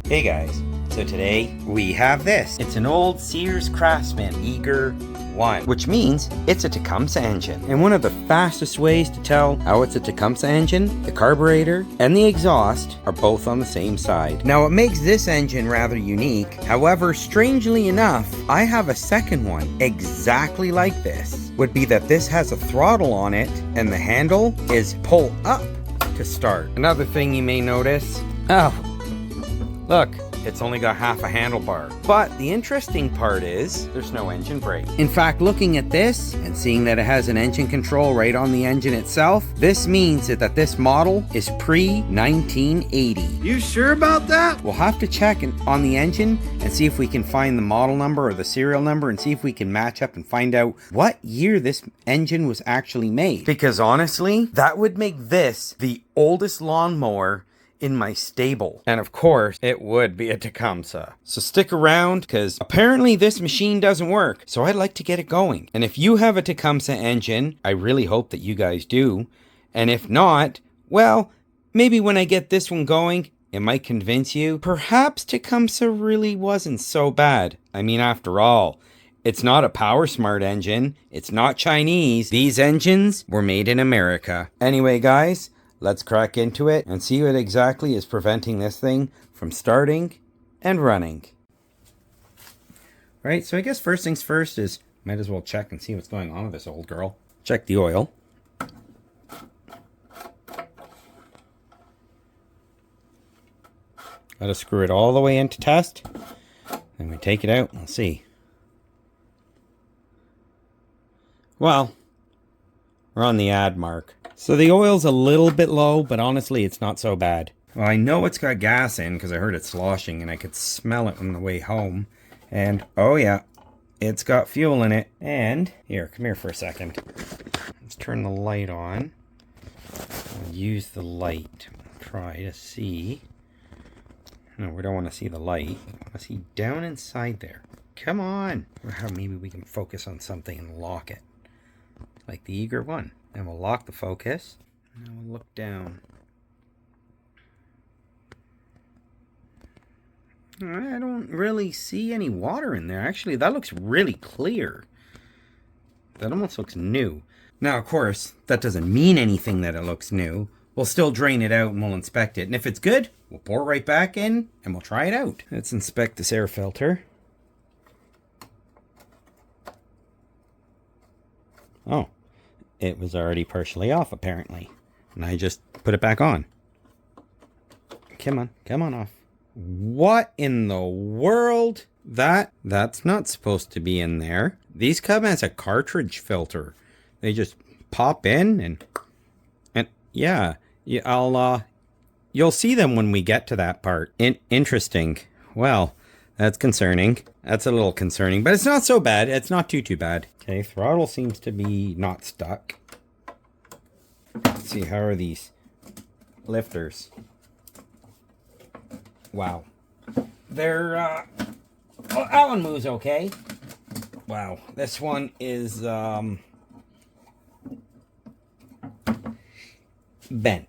Hey guys, so today we have this. It's an Old Sears Craftsman Eager 1, which means it's a Tecumseh engine. And one of the fastest ways to tell how it's a Tecumseh engine, the carburetor and the exhaust are both on the same side. Now what makes this engine rather unique, however, strangely enough, I have a second one exactly like this, would be that this has a throttle on it and the handle is pull up to start. Another thing you may notice, look, it's only got half a handlebar. But the interesting part is there's no engine brake. In fact, looking at this and seeing that it has an engine control right on the engine itself, this means that this model is pre-1980. You sure about that? We'll have to check on the engine and see if we can find the model number or the serial number and see if we can match up and find out what year this engine was actually made. Because honestly, that would make this the oldest lawnmower in my stable. And of course, it would be a Tecumseh. So stick around, because apparently this machine doesn't work. So I'd like to get it going. And if you have a Tecumseh engine, I really hope that you guys do. And if not, well, maybe when I get this one going, it might convince you. Perhaps Tecumseh really wasn't so bad. I mean, after all, it's not a Power Smart engine. It's not Chinese. These engines were made in America. Anyway, guys, let's crack into it and see what exactly is preventing this thing from starting and running. Right, so I guess first things first is, might as well check and see what's going on with this old girl. Check the oil. Gotta screw it all the way into test. Then we take it out and we'll see. Well, we're on the add mark. So the oil's a little bit low, but honestly, it's not so bad. Well, I know it's got gas in because I heard it sloshing and I could smell it on the way home. And, oh yeah, it's got fuel in it. And, here, come here for a second. Let's turn the light on. I'll use the light. Try to see. No, we don't want to see the light. We want to see down inside there. Come on. Or how maybe we can focus on something and lock it. Like the Eager 1. And we'll lock the focus. And we'll look down. I don't really see any water in there. Actually, that looks really clear. That almost looks new. Now, of course, that doesn't mean anything that it looks new. We'll still drain it out and we'll inspect it. And if it's good, we'll pour it right back in and we'll try it out. Let's inspect this air filter. Oh. It was already partially off, apparently. And I just put it back on. Come on off. What in the world? That's not supposed to be in there. These come as a cartridge filter. They just pop in and yeah, you'll see them when we get to that part. Interesting. Well, that's concerning. That's a little concerning, but it's not so bad. It's not too bad. Okay, throttle seems to be not stuck. Let's see, how are these lifters? Wow. They're, well, that one moves okay. Wow, this one is, bent.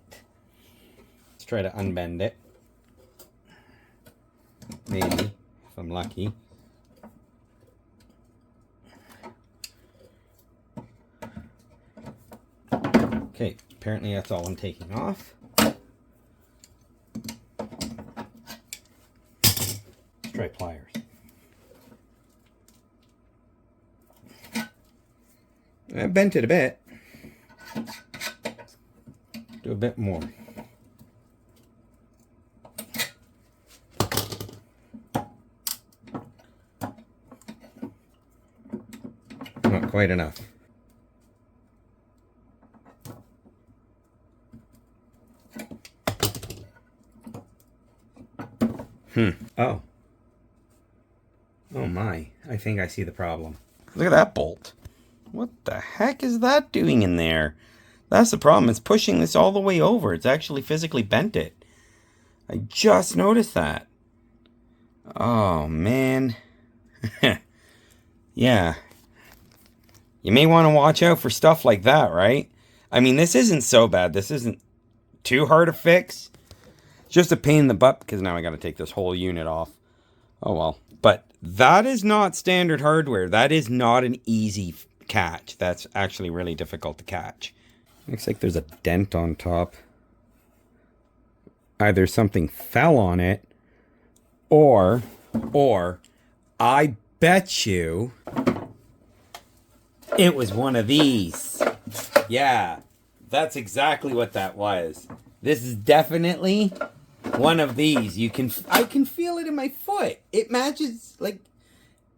Let's try to unbend it. Maybe, if I'm lucky. Okay, apparently that's all I'm taking off. Let's try pliers. I bent it a bit. Do a bit more. Not quite enough. Oh. Oh my. I think I see the problem. Look at that bolt. What the heck is that doing in there? That's the problem. It's pushing this all the way over. It's actually physically bent it. I just noticed that. Oh, man. Yeah. You may want to watch out for stuff like that, right? I mean, this isn't so bad. This isn't too hard to fix. Just a pain in the butt because now I got to take this whole unit off. Oh well. But that is not standard hardware. That is not an easy catch. That's actually really difficult to catch. Looks like there's a dent on top. Either something fell on it, or I bet you it was one of these. Yeah, that's exactly what that was. This is definitely one of these. I can feel it in my foot. It matches, like,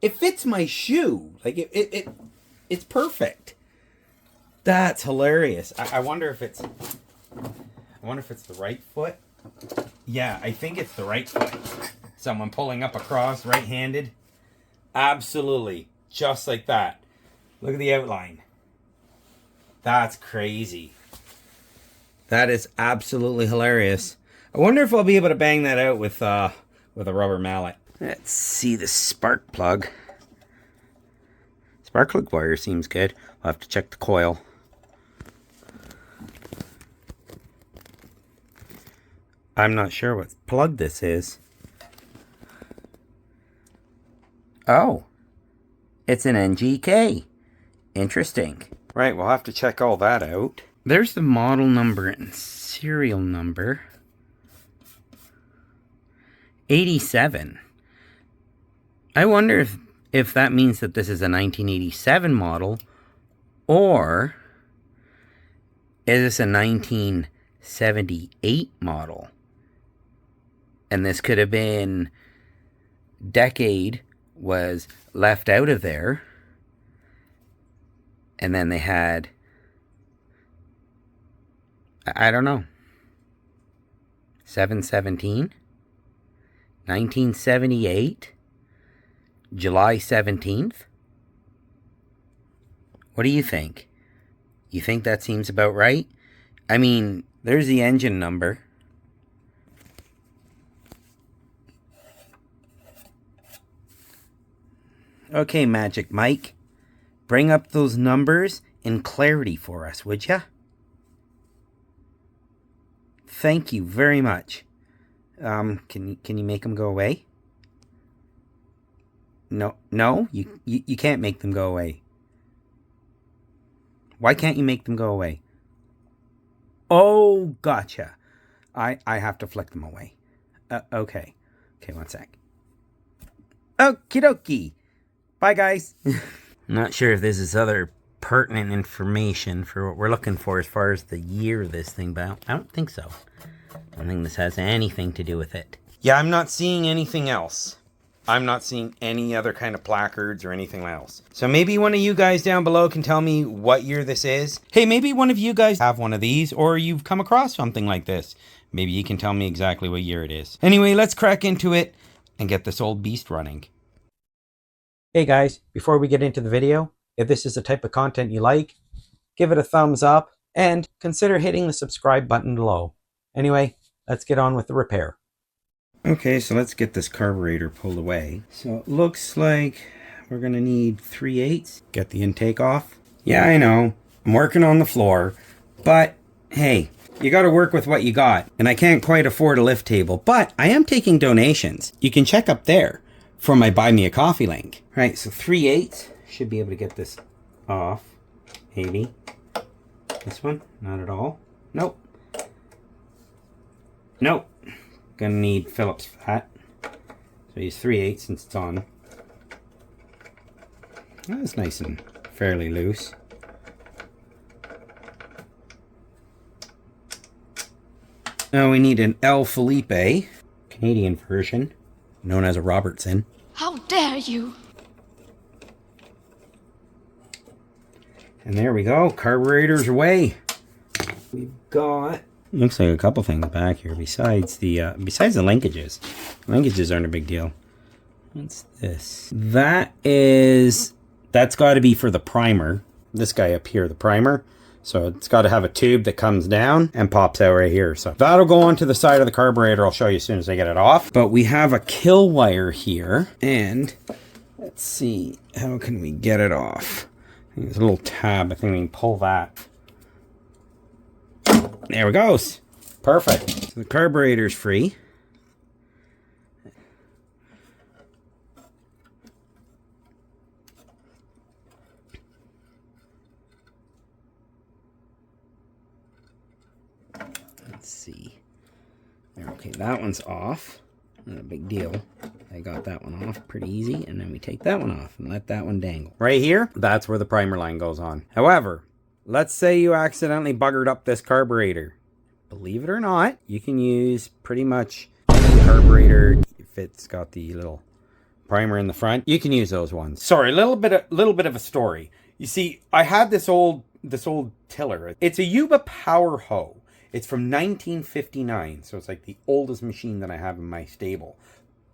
it fits my shoe. Like, it's perfect. That's hilarious. I wonder if it's the right foot. Yeah, I think it's the right foot. Someone pulling up across, right-handed. Absolutely. Just like that. Look at the outline. That's crazy. That is absolutely hilarious. I wonder if I'll be able to bang that out with a rubber mallet. Let's see the spark plug. Spark plug wire seems good. I'll have to check the coil. I'm not sure what plug this is. Oh, it's an NGK. Interesting. Right, we'll have to check all that out. There's the model number and serial number. 87. I wonder if that means that this is a 1987 model, or is this a 1978 model? And this could have been decade was left out of there. And then they had, I don't know, 7/17, 1978, July 17th. What do you think? You think that seems about right? I mean, there's the engine number. Okay, Magic Mike, bring up those numbers in clarity for us, would ya? Thank you very much. Can you make them go away? No, you can't make them go away. Why can't you make them go away? Oh, gotcha. I have to flick them away. Okay. Okay, one sec. Okie dokie. Bye, guys. Not sure if this is other pertinent information for what we're looking for as far as the year of this thing, but I don't think so. I don't think this has anything to do with it. Yeah, I'm not seeing anything else. I'm not seeing any other kind of placards or anything else. So maybe one of you guys down below can tell me what year this is. Hey, maybe one of you guys have one of these, or you've come across something like this. Maybe you can tell me exactly what year it is. Anyway, let's crack into it and get this old beast running. Hey guys, before we get into the video, if this is the type of content you like, give it a thumbs up and consider hitting the subscribe button below. Anyway, let's get on with the repair. Okay, so let's get this carburetor pulled away. So it looks like we're going to need 3/8. Get the intake off. Yeah, I know. I'm working on the floor. But, hey, you got to work with what you got. And I can't quite afford a lift table. But I am taking donations. You can check up there for my Buy Me a Coffee link. Right, so 3/8. Should be able to get this off. Maybe. This one? Not at all. Nope. Nope. Gonna need Phillips for that. So use 3/8 since it's on. That's nice and fairly loose. Now we need an El Felipe, Canadian version, known as a Robertson. How dare you! And there we go, carburetor's away. We've got, looks like a couple things back here besides the linkages. Linkages aren't a big deal. What's this? That's got to be for the primer. This guy up here, the primer. So it's got to have a tube that comes down and pops out right here. So that'll go onto the side of the carburetor. I'll show you as soon as I get it off. But we have a kill wire here. And let's see, how can we get it off? There's a little tab. I think we can pull that. There it goes. Perfect. So the carburetor's free. Let's see. Okay, that one's off. Not a big deal. I got that one off pretty easy, and then we take that one off and let that one dangle. Right here, that's where the primer line goes on. However, let's say you accidentally buggered up this carburetor. Believe it or not, you can use pretty much any carburetor if it's got the little primer in the front. You can use those ones. Sorry, a little bit of a story. You see, I had this old tiller. It's a Yuba Power Hoe. It's from 1959, so it's like the oldest machine that I have in my stable.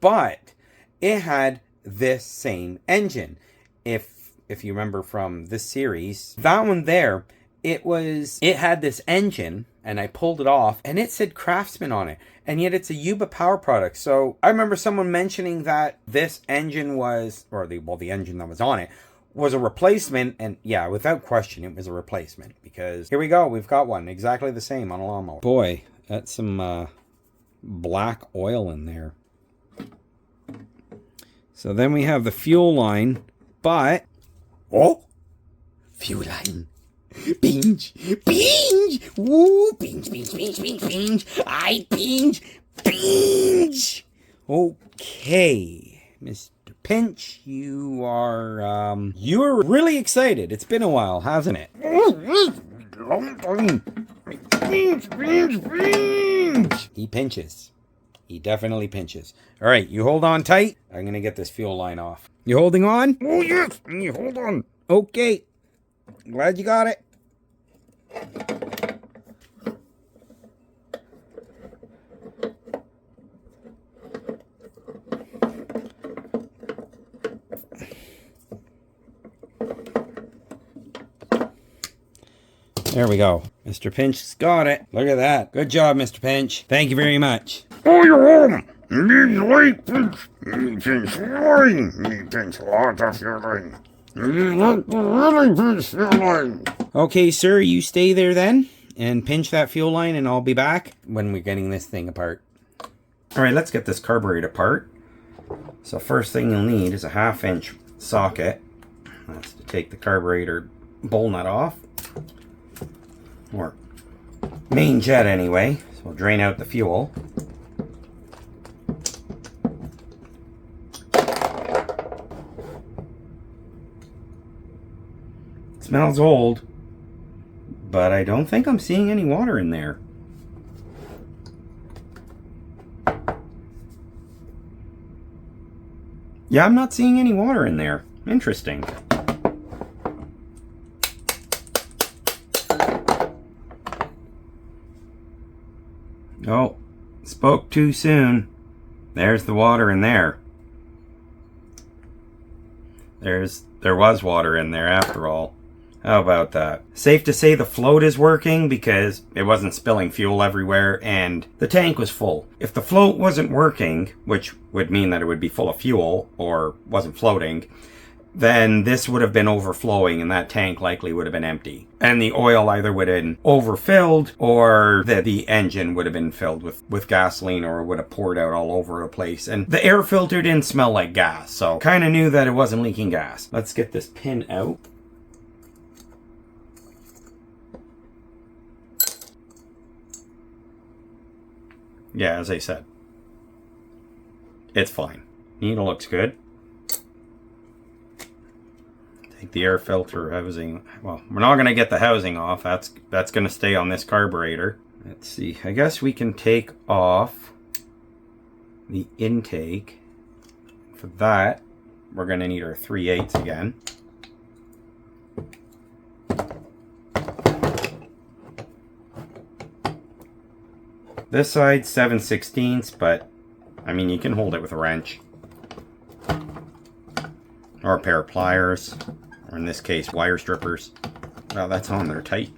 But it had this same engine. If you remember from this series, that one there, it had this engine, and I pulled it off, and it said Craftsman on it, and yet it's a Yuba Power product. So I remember someone mentioning that this engine was, or the engine that was on it, was a replacement, and yeah, without question, it was a replacement, because here we go, we've got one exactly the same on a lawnmower. Boy, that's some black oil in there. So then we have the fuel line, but fuel line. Binge, woo, binge, I binge. Okay, Mr. Pinch, you're really excited. It's been a while, hasn't it? He pinches. He definitely pinches. All right, you hold on tight. I'm going to get this fuel line off. You holding on? Oh, yes. You hold on. Okay. Glad you got it. There we go. Mr. Pinch's got it. Look at that. Good job, Mr. Pinch. Thank you very much. Oh, you're welcome. Me like Pinch. Me Pinch line. Me Pinch lot of your line. Me like the really Pinch your line. Okay, sir, you stay there then and pinch that fuel line, and I'll be back when we're getting this thing apart. All right, let's get this carburetor apart. So first thing you'll need is a 1/2-inch socket. That's to take the carburetor bowl nut off. Or main jet anyway. So we'll drain out the fuel. It smells old, but I don't think I'm seeing any water in there. Yeah, I'm not seeing any water in there. Interesting. Oh, spoke too soon. There's the water in there. There was water in there after all. How about that? Safe to say the float is working because it wasn't spilling fuel everywhere and the tank was full. If the float wasn't working, which would mean that it would be full of fuel or wasn't floating, then this would have been overflowing and that tank likely would have been empty. And the oil either would have been overfilled or the engine would have been filled with gasoline or would have poured out all over the place. And the air filter didn't smell like gas, so kind of knew that it wasn't leaking gas. Let's get this pin out. Yeah, as I said, it's fine. Needle looks good. Take the air filter housing. Well, we're not going to get the housing off. That's going to stay on this carburetor. Let's see. I guess we can take off the intake. For that, we're going to need our 3/8 again. This side 7/16, but I mean you can hold it with a wrench or a pair of pliers, or in this case wire strippers. Well, that's on there tight.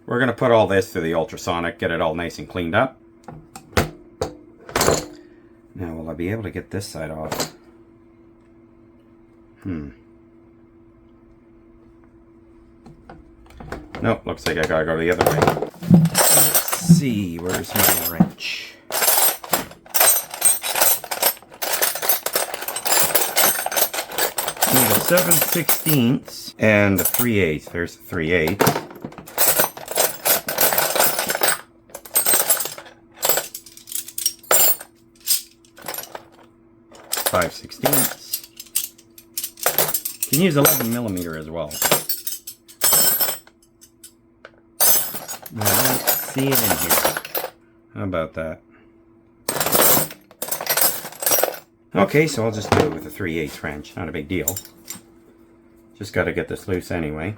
We're going to put all this through the ultrasonic, get it all nice and cleaned up. Now, will I be able to get this side off? Nope, looks like I gotta go the other way. Let's see, where's my wrench? Need a 7/16 and a 3/8. There's the 3/8. 5/16. You can use 11mm as well. I don't see it in here. How about that? Okay, so I'll just do it with a 3/8 wrench. Not a big deal. Just got to get this loose anyway.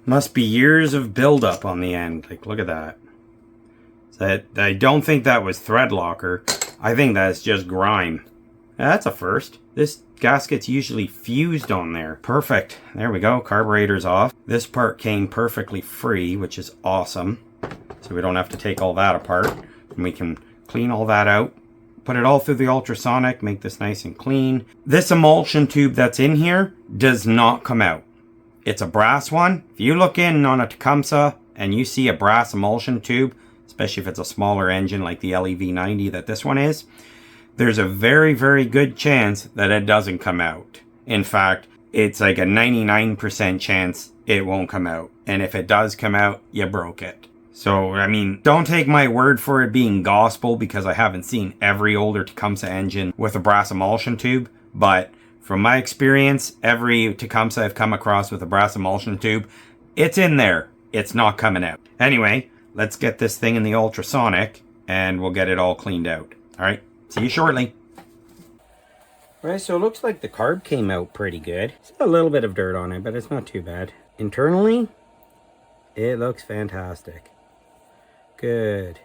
Must be years of buildup on the end. Like, look at that. I don't think that was thread locker. I think that's just grime. That's a first. This gasket's usually fused on there. Perfect. There we go. Carburetor's off. This part came perfectly free, which is awesome. So we don't have to take all that apart. And we can clean all that out. Put it all through the ultrasonic. Make this nice and clean. This emulsion tube that's in here does not come out. It's a brass one. If you look in on a Tecumseh and you see a brass emulsion tube, especially if it's a smaller engine like the LEV90 that this one is, there's a very, very good chance that it doesn't come out. In fact, it's like a 99% chance it won't come out. And if it does come out, you broke it. So, I mean, don't take my word for it being gospel, because I haven't seen every older Tecumseh engine with a brass emulsion tube. But from my experience, every Tecumseh I've come across with a brass emulsion tube, it's in there. It's not coming out. Anyway, let's get this thing in the ultrasonic and we'll get it all cleaned out. All right, see you shortly. Right, so it looks like the carb came out pretty good. It's a little bit of dirt on it, but it's not too bad. Internally, it looks fantastic. Good.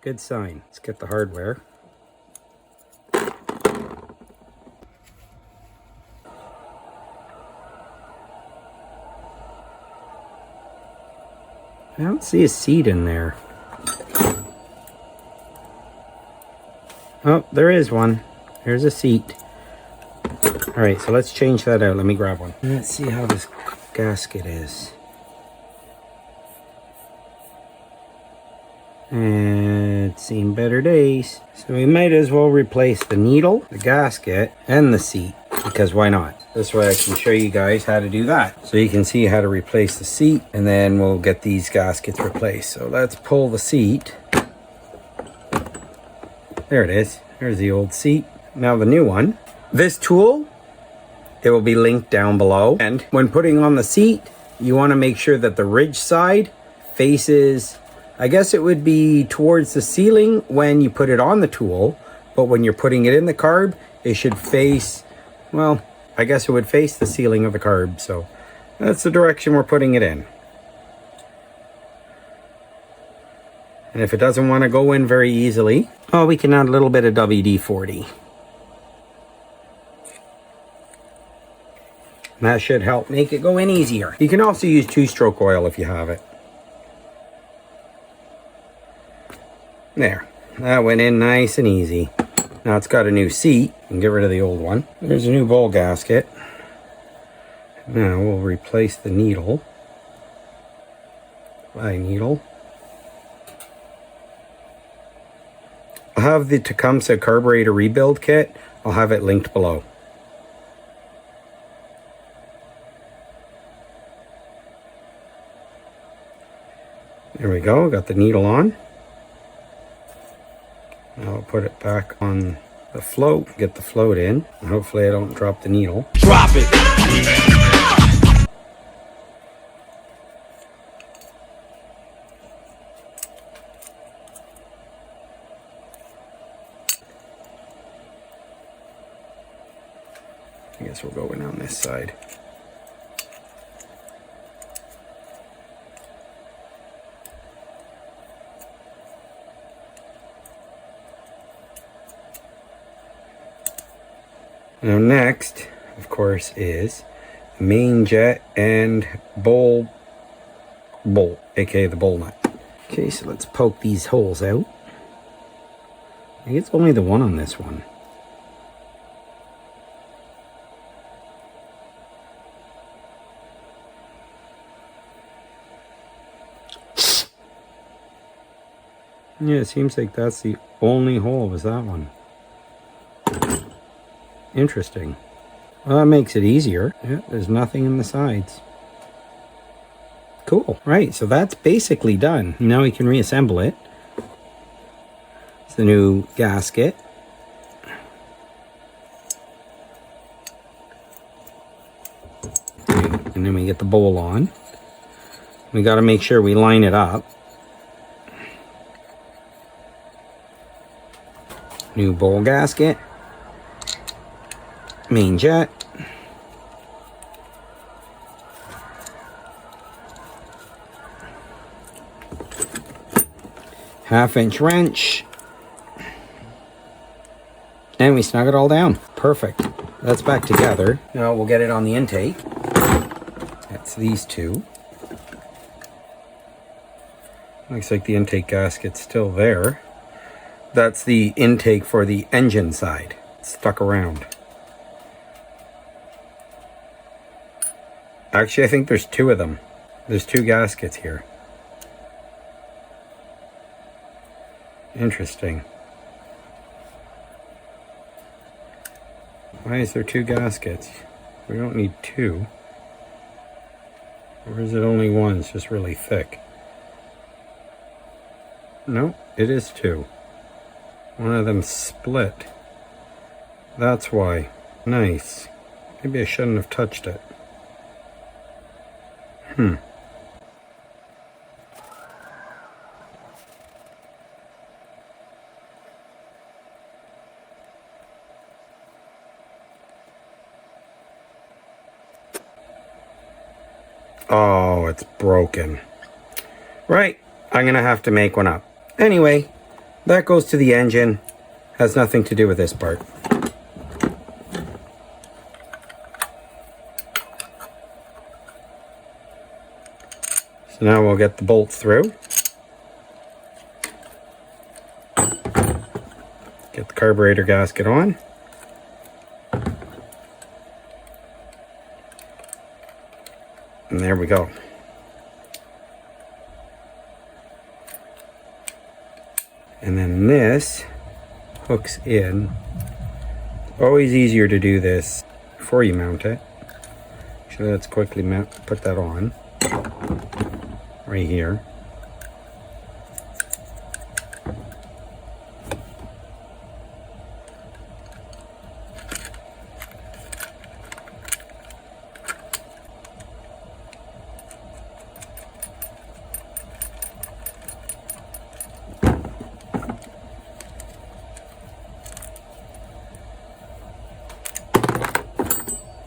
Good sign. Let's get the hardware. I don't see a seat in there. Oh, there is one. There's a seat. Alright, so let's change that out. Let me grab one. Let's see how this gasket is. And it's seen better days. So we might as well replace the needle, the gasket, and the seat. Because why not? This way I can show you guys how to do that. So you can see how to replace the seat, and then we'll get these gaskets replaced. So let's pull the seat. There it is. There's the old seat. Now the new one. This tool, it will be linked down below. And when putting on the seat, you want to make sure that the ridge side faces, I guess it would be towards the ceiling when you put it on the tool, but when you're putting it in the carb, it should face, well, I guess it would face the ceiling of the carb. So that's the direction we're putting it in. And if it doesn't want to go in very easily, oh, we can add a little bit of WD-40. That should help make it go in easier. You can also use 2-stroke oil if you have it. There, that went in nice and easy. Now it's got a new seat. And get rid of the old one. There's a new bowl gasket. Now we'll replace the needle. By needle. I'll have the Tecumseh carburetor rebuild kit. I'll have it linked below. There we go, got the needle on. Now I'll put it back on the float, get the float in. And hopefully I don't drop the needle. Drop it! I guess we'll go in on this side. Now next, of course, is the main jet and bolt, aka the bowl nut. Okay, so let's poke these holes out. I think it's only the one on this one. Yeah, it seems like that's the only hole, was that one. Interesting. Well, that makes it easier. Yeah, there's nothing in the sides. Cool. Right, so that's basically done. Now we can reassemble it. It's the new gasket. Okay, and then we get the bowl on. We got to make sure we line it up. New bowl gasket. Main jet. Half-inch wrench. And we snug it all down. Perfect. That's back together. Now we'll get it on the intake. That's these two. Looks like the intake gasket's still there. That's the intake for the engine side. It's stuck around. Actually, I think there's two of them. There's two gaskets here. Interesting. Why is there two gaskets? We don't need two. Or is it only one? It's just really thick. No, it is two. One of them split. That's why. Nice. Maybe I shouldn't have touched it. Oh, it's broken. Right, I'm gonna have to make one up. Anyway, that goes to the engine. Has nothing to do with this part. So now we'll get the bolts through. Get the carburetor gasket on. And there we go. And then this hooks in. Always easier to do this before you mount it. So let's quickly put that on. Right here.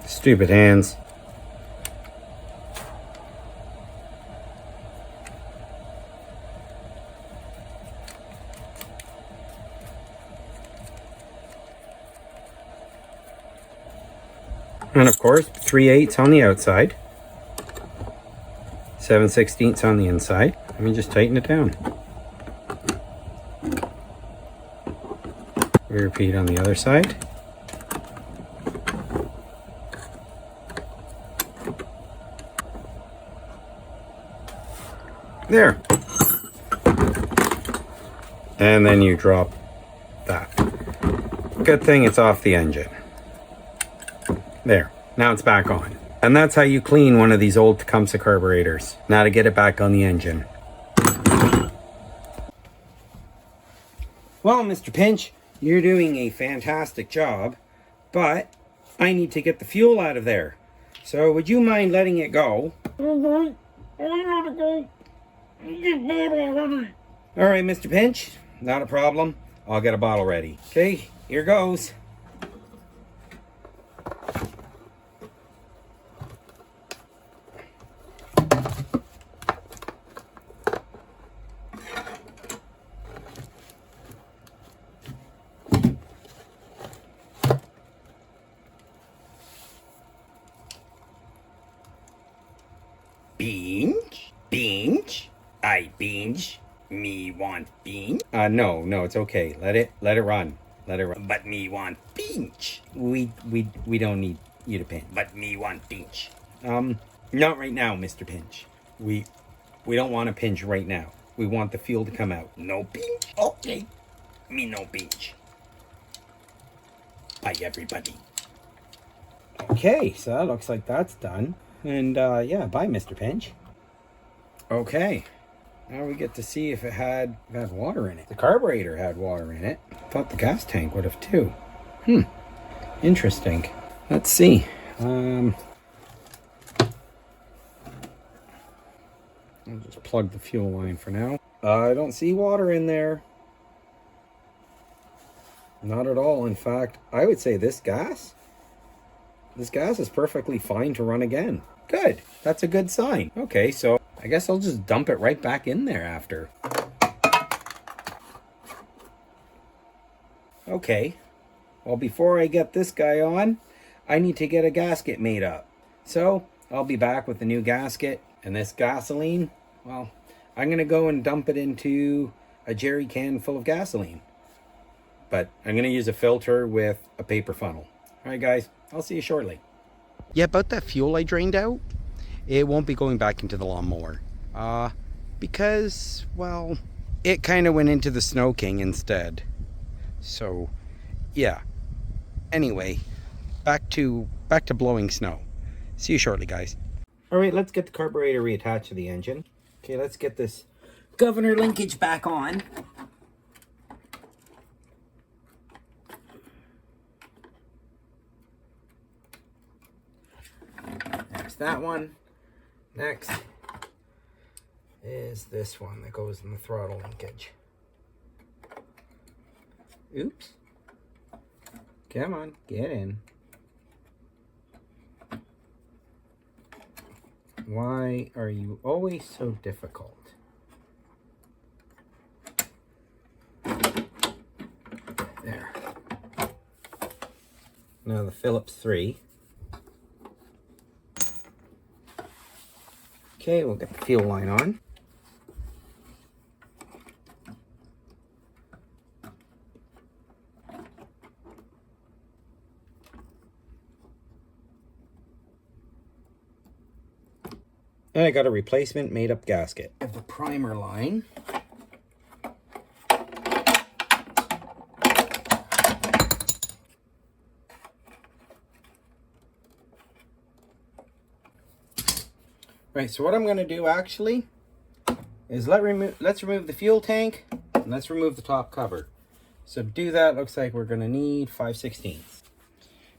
Stupid hands. And of course, 3/8 on the outside, 7/16 on the inside. Let me just tighten it down. We repeat on the other side. There. And then you drop that. Good thing it's off the engine. There. Now it's back on. And that's how you clean one of these old Tecumseh carburetors. Now to get it back on the engine. Well, Mr. Pinch, you're doing a fantastic job, but I need to get the fuel out of there. So would you mind letting it go? Alright, I let it go. Get bottle already. All right, Mr. Pinch, not a problem. I'll get a bottle ready. Okay, here goes. I binge. Me want binge. No, it's okay. Let it run. Let it run. But me want pinch. We don't need you to pinch. But me want pinch. Not right now, Mr. Pinch. We don't want to pinch right now. We want the fuel to come out. No pinch? Okay. Me no pinch. Bye, everybody. Okay, so that looks like that's done. And, yeah, bye, Mr. Pinch. Okay. Now we get to see if it had water in it. The carburetor had water in it. Thought the gas tank would have too. Interesting. Let's see. I'll just plug the fuel line for now. I don't see water in there. Not at all. In fact, I would say this gas is perfectly fine to run again. Good. That's a good sign. Okay, so I guess I'll just dump it right back in there after. Okay. Well, before I get this guy on, I need to get a gasket made up. So I'll be back with the new gasket, and this gasoline, well, I'm going to go and dump it into a jerry can full of gasoline. But I'm going to use a filter with a paper funnel. All right, guys, I'll see you shortly. Yeah, about that fuel I drained out, it won't be going back into the lawnmower. Because, well, it kind of went into the Snow King instead. So, yeah. Anyway, back to blowing snow. See you shortly, guys. All right, let's get the carburetor reattached to the engine. Okay, let's get this governor linkage back on. There's that one. Next is this one that goes in the throttle linkage. Oops. Come on, get in. Why are you always so difficult? There. Now the Phillips 3. Okay, we'll get the fuel line on. And I got a replacement made up gasket. I have the primer line. Right, so what I'm going to do actually is let's remove the fuel tank and let's remove the top cover. So to do that, looks like we're going to need 5/16.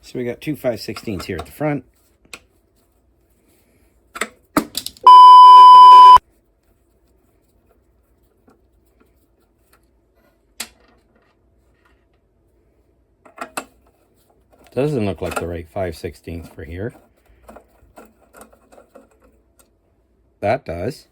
So we got two 5/16 here at the front. Doesn't look like the right 5/16 for here. That does.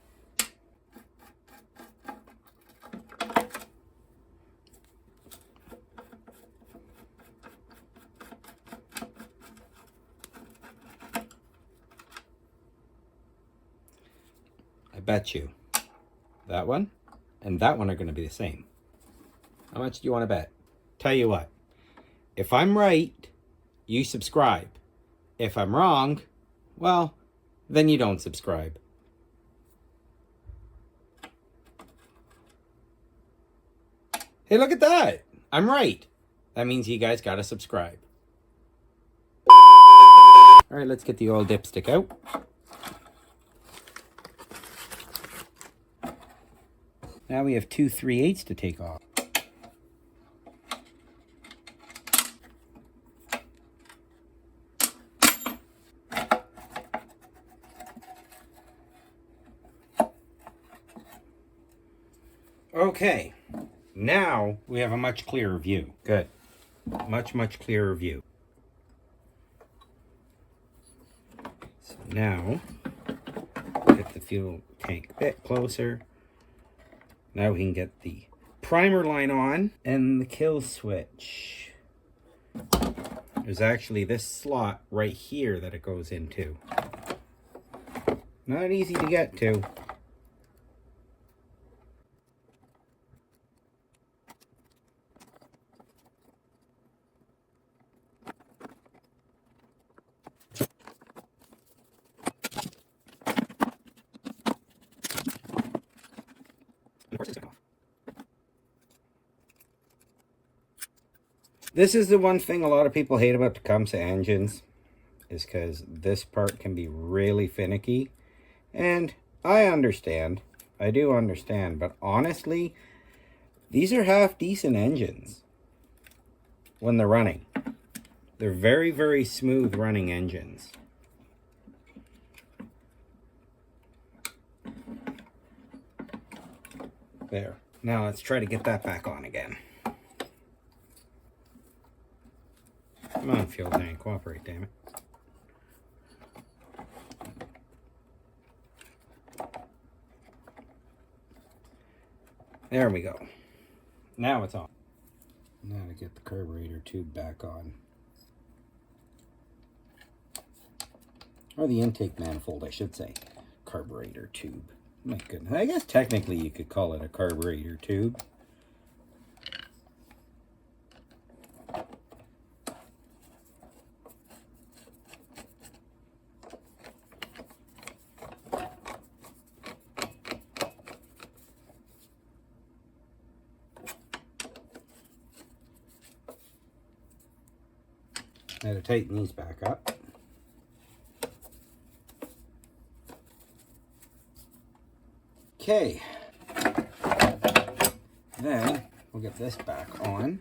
I bet you that one and that one are going to be the same. How much do you want to bet? Tell you what, if I'm right, you subscribe. If I'm wrong, well, then you don't subscribe. Hey, look at that. I'm right. That means you guys gotta subscribe. All right, let's get the oil dipstick out. Now we have 2 3/8 to take off. Okay, now we have a much clearer view. Good. Much clearer view. So now, get the fuel tank a bit closer. Now we can get the primer line on and the kill switch. There's actually this slot right here that it goes into. Not easy to get to. This is the one thing a lot of people hate about Tecumseh engines, is because this part can be really finicky. And I understand. I do understand. But honestly, these are half decent engines when they're running. They're very, very smooth running engines. There. Now let's try to get that back on again. Come on, fuel tank, cooperate, damn it. There we go. Now it's on. Now to get the carburetor tube back on. Or the intake manifold, I should say. Carburetor tube. My goodness. I guess technically you could call it a carburetor tube. Now to tighten these back up. Okay. Then we'll get this back on.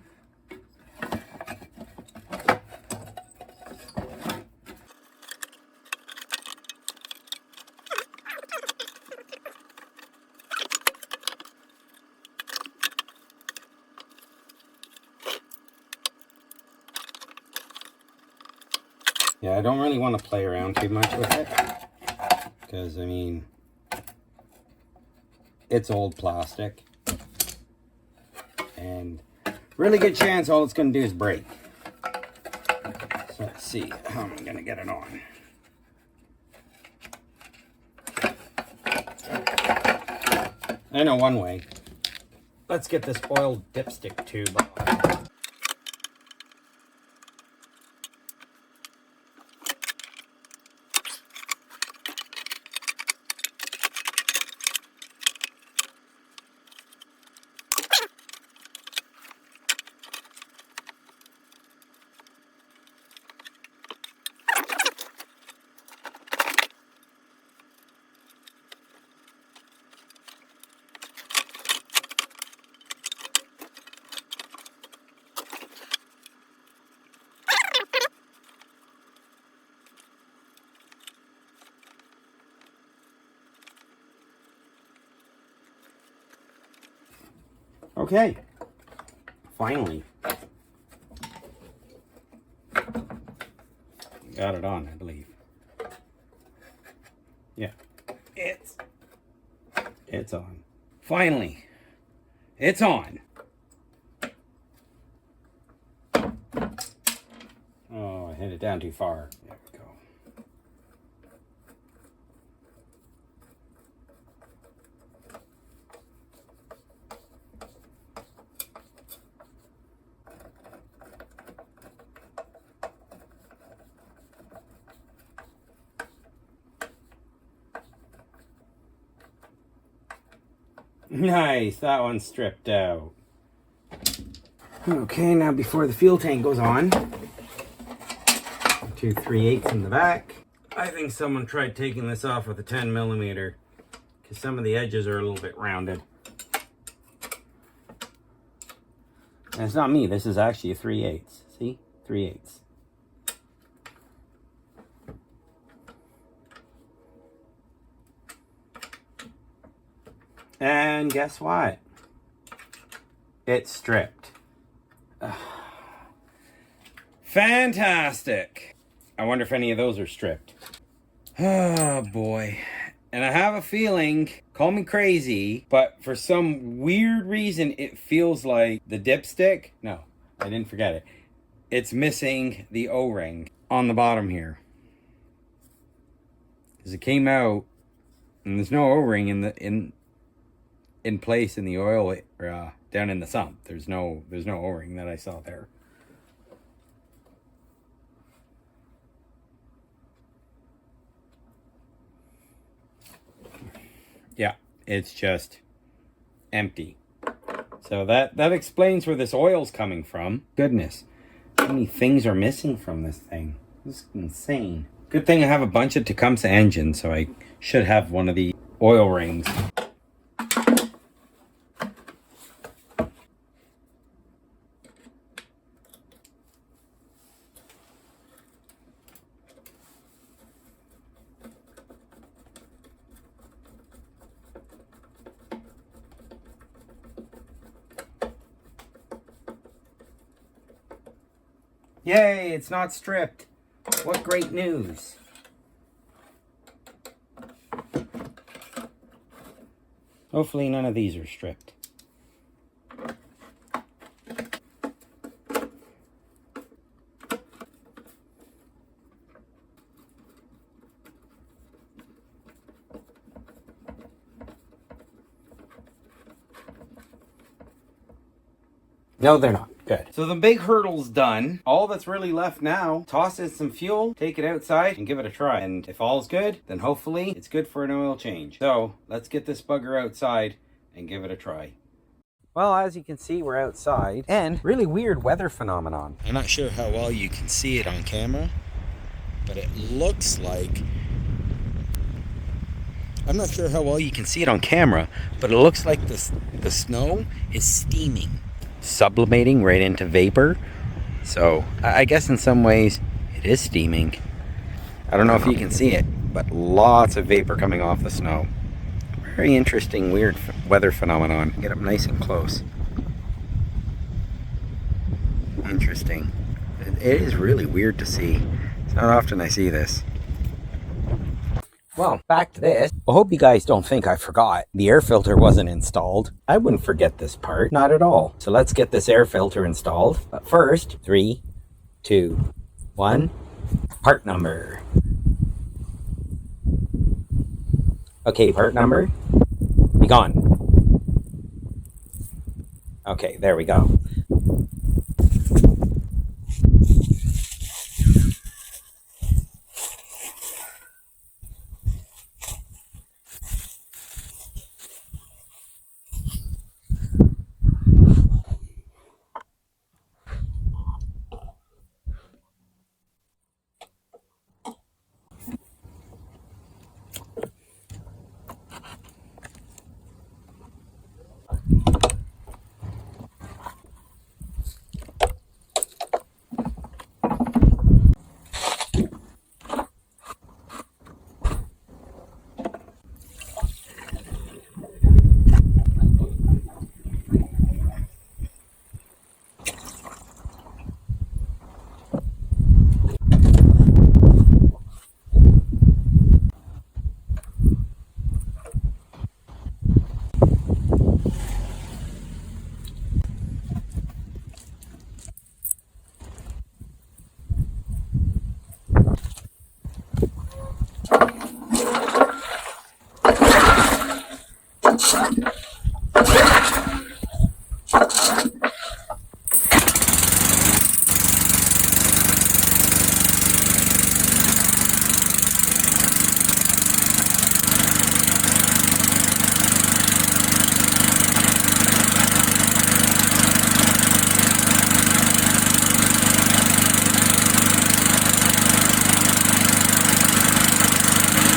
Yeah, I don't really want to play around too much with it, because, I mean, it's old plastic, and really good chance all it's going to do is break. So let's see how I'm going to get it on. I know one way. Let's get this oil dipstick tube off. Okay, finally. Got it on, I believe. Yeah, it's on. Finally, it's on. Oh, I hit it down too far. There we go. Nice, that one's stripped out. Okay, now before the fuel tank goes on, 2 3/8 in the back. I think someone tried taking this off with a 10mm, because some of the edges are a little bit rounded. And it's not me, this is actually a 3/8. See? 3/8. And guess what? It's stripped. Fantastic! I wonder if any of those are stripped. Oh boy. And I have a feeling, call me crazy, but for some weird reason it feels like the dipstick, no, I didn't forget it. It's missing the O-ring on the bottom here. Because it came out and there's no O-ring in place in the oil down in the sump. There's no O-ring that I saw there. Yeah, it's just empty. So that explains where this oil's coming from. Goodness, how many things are missing from this thing? This is insane. Good thing I have a bunch of Tecumseh engines, so I should have one of the oil rings. Yay, it's not stripped. What great news. Hopefully none of these are stripped. No, they're not. Good. So the big hurdle's done. All that's really left now, toss in some fuel, take it outside, and give it a try. And if all's good, then hopefully it's good for an oil change. So let's get this bugger outside and give it a try. Well, as you can see, we're outside, and really weird weather phenomenon. I'm not sure how well you can see it on camera, but it looks like... I'm not sure how well you can see it on camera, but it looks like the snow is steaming, sublimating right into vapor. So I guess in some ways it is steaming. I don't know if you can see it, but lots of vapor coming off the snow. Very interesting, weird weather phenomenon. Get up nice and close. Interesting. It is really weird to see. It's not often I see this. Well, back to this. I hope you guys don't think I forgot. The air filter wasn't installed. I wouldn't forget this part, not at all. So let's get this air filter installed. But first, 3, 2, 1, part number. Okay, part number, be gone. Okay, there we go.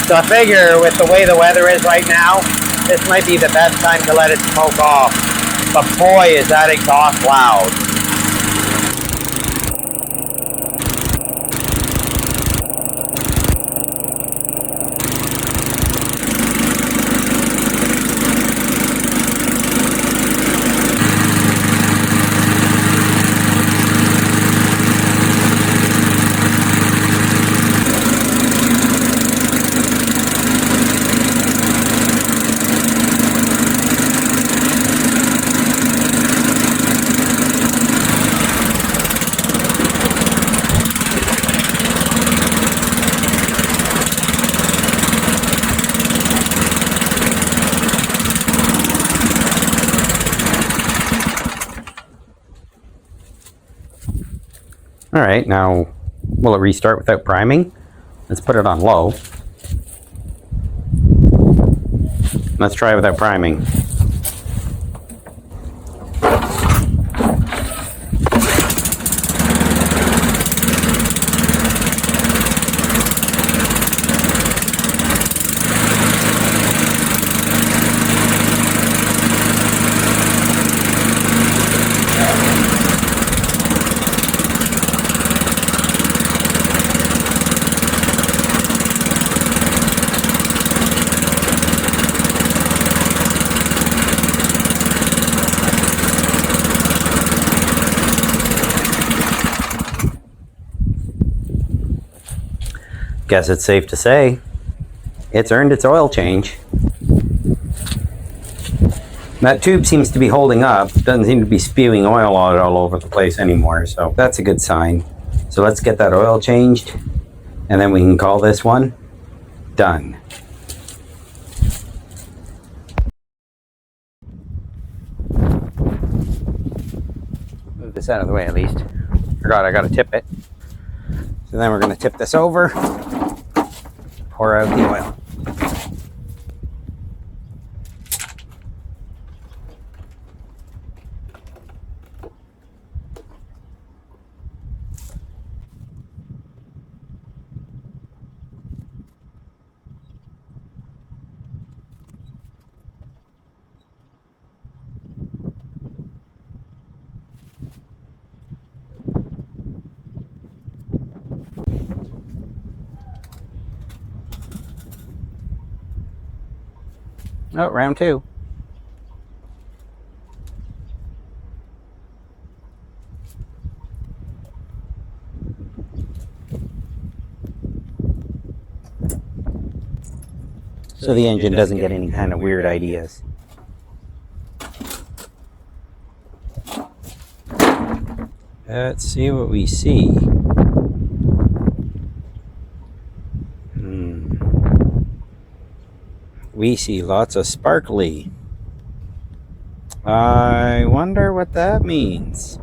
So I figure with the way the weather is right now, this might be the best time to let it smoke off. But boy, is that exhaust loud. All right, now will it restart without priming? Let's put it on low. Let's try without priming. Guess it's safe to say it's earned its oil change. That tube seems to be holding up. Doesn't seem to be spewing oil all over the place anymore, so that's a good sign. So let's get that oil changed, and then we can call this one done. Move this out of the way at least. Forgot I gotta tip it. So then we're gonna tip this over, pour out the oil. Oh, round two. So the engine doesn't get any kind of weird ideas. Let's see what we see. We see lots of sparkly. I wonder what that means.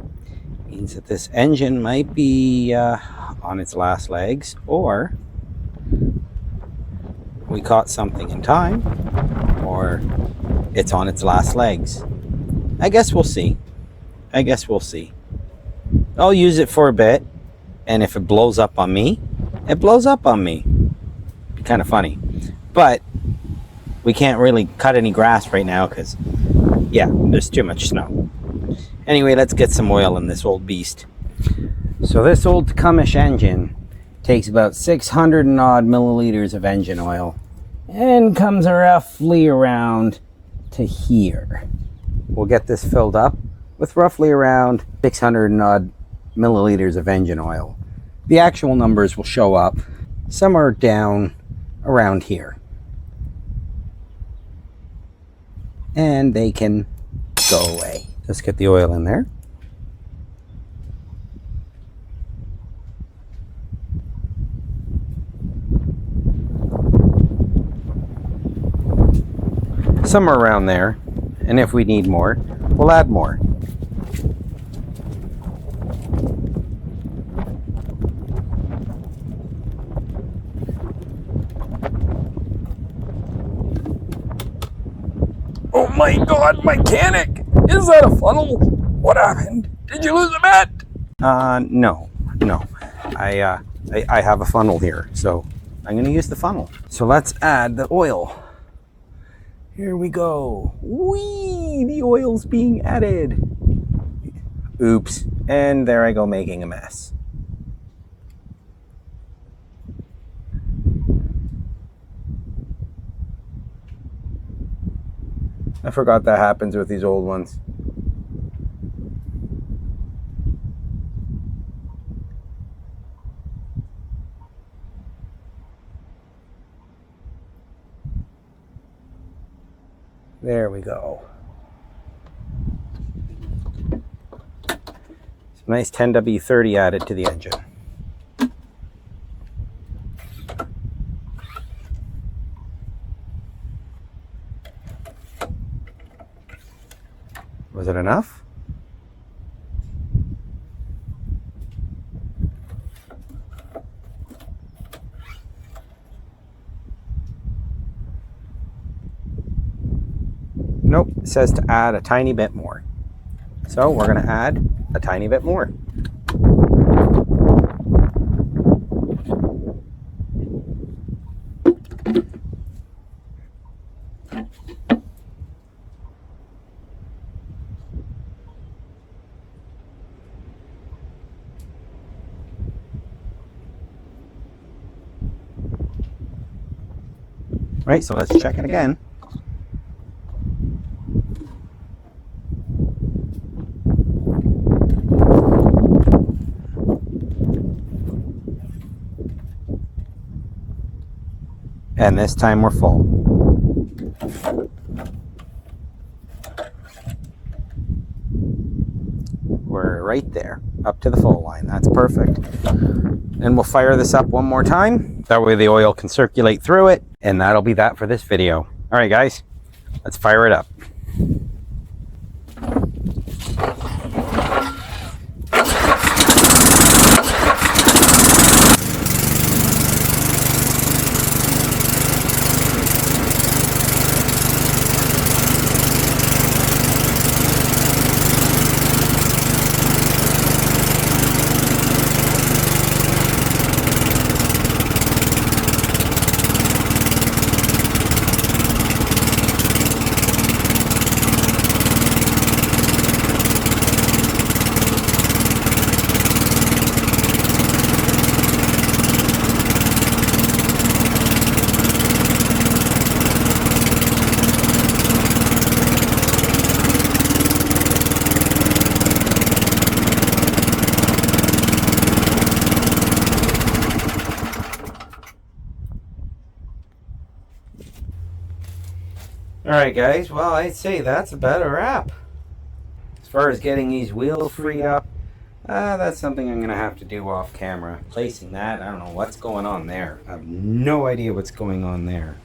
It means that this engine might be on its last legs, or we caught something in time, or it's on its last legs. I guess we'll see. I'll use it for a bit, and if it blows up on me, it blows up on me. Be kind of funny. But we can't really cut any grass right now because, yeah, there's too much snow. Anyway, let's get some oil in this old beast. So this old Tecumseh engine takes about 600 and odd milliliters of engine oil and comes roughly around to here. We'll get this filled up with roughly around 600 and odd milliliters of engine oil. The actual numbers will show up somewhere down around here. And they can go away. Let's get the oil in there. Somewhere around there. And if we need more, we'll add more. Oh my god, Mikeanic! Is that a funnel? What happened? Did you lose a bat? No. I have a funnel here, so I'm gonna use the funnel. So let's add the oil. Here we go. Whee! The oil's being added. Oops. And there I go making a mess. I forgot that happens with these old ones. There we go. Some nice 10W30 added to the engine. Was it enough? Nope, it says to add a tiny bit more. So we're going to add a tiny bit more. Right, so let's check it again. And this time we're full. We're right there, up to the full line. That's perfect. And we'll fire this up one more time. That way the oil can circulate through it. And that'll be that for this video. All right, guys, let's fire it up. Alright guys, well I'd say that's about a wrap. As far as getting these wheels freed up, that's something I'm going to have to do off camera. Placing that, I don't know what's going on there. I have no idea what's going on there.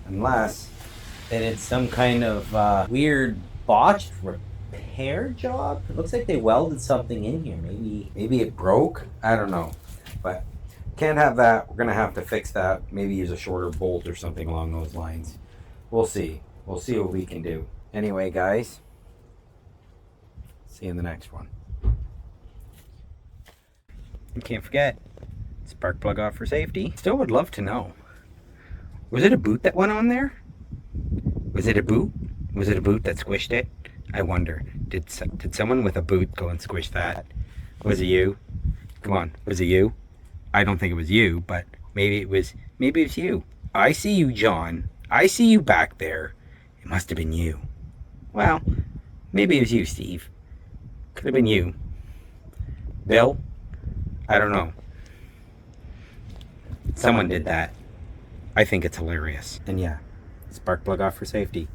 Unless they did some kind of weird botched repair job. It looks like they welded something in here. Maybe it broke. I don't know. But can't have that. We're going to have to fix that. Maybe use a shorter bolt or something along those lines. We'll see. We'll see what we can do. Anyway, guys, see you in the next one. And can't forget, spark plug off for safety. Still would love to know, was it a boot that went on there? Was it a boot? Was it a boot that squished it? I wonder, did someone with a boot go and squish that? Was it you? Come on, was it you? I don't think it was you, but maybe it was you. I see you, John. I see you back there. It must have been you. Well, maybe it was you, Steve. Could have been you. Bill? I don't know. Someone did that. I think it's hilarious. And yeah, spark plug off for safety.